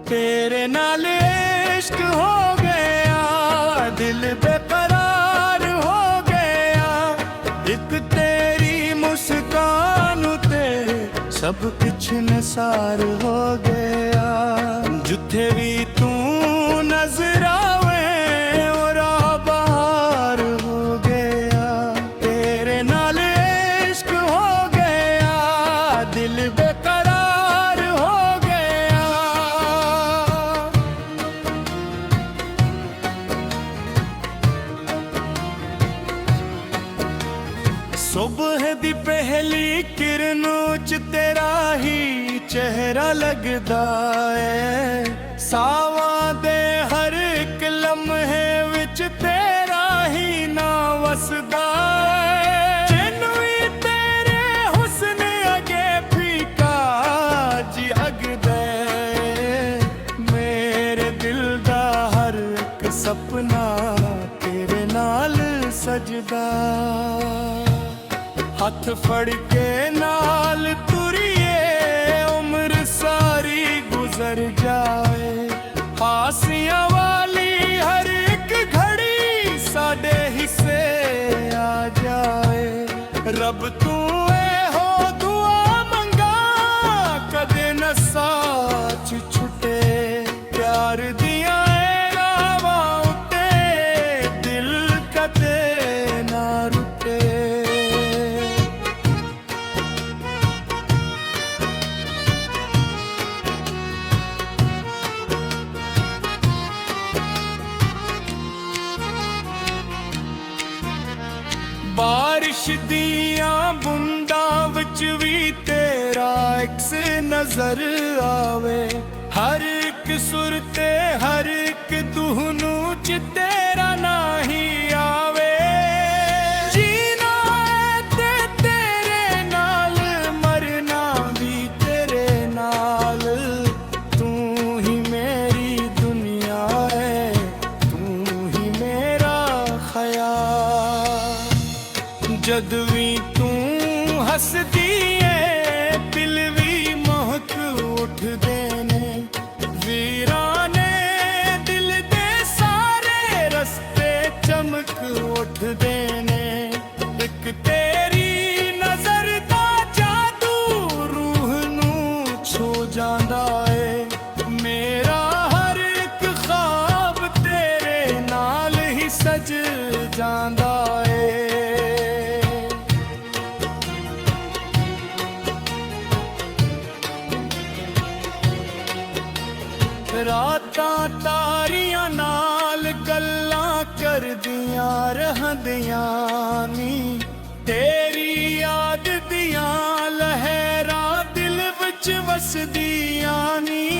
तेरे नाल इश्क हो गया, दिल बेकरार हो गया। एक तेरी मुस्कान ते सब कुछ निसार हो गया। जिथे भी तू नजर आवे और बहार हो गया। तेरे नाल इश्क हो गया, दिल बेकरार हो गया। सुबह दी पहली किरणों च तेरा ही चेहरा लगदा है। सावां दे हर एक लम्हे विच तेरा ही ना वसदा है। जिन्नू ही तेरे हुस्न अगे फीका जी अगदा है। मेरे दिल दा हर एक सपना तेरे नाल सजदा। हथ फड़ के नाल तुरिए उम्र सारी गुजर जाए। हासियां वाली हर एक घड़ी साडे हिस्से आ जाए। रब तू हो दुआ मंगा कदे न साथ छुटे। प्यार दिया रावां उते दिल कदे ना रुटे। बारिश दियां बूंदां विच भी तेरा अक्स नजर आवे। हर एक सुर ते हर एक धुनू च तेरा ना ही आवे। जीना है ते तेरे नाल, मरना भी तेरे नाल। तू ही मेरी दुनिया है, तू ही मेरा ख्याल। जद भी तू हसदी है दिल भी महक उठदे ने। वीराने दिल दे सारे रस्ते चमक उठदे ने। एक तेरी नजर दा जादू रूह नू छू जांदा है। मेरा हर एक ख्वाब तेरे नाल ही सज जांदा है। रातां तारियां नाल गल्लां करदियां रहंदियां नी। तेरी याद दियां लहरां दिल विच वसदियां नी।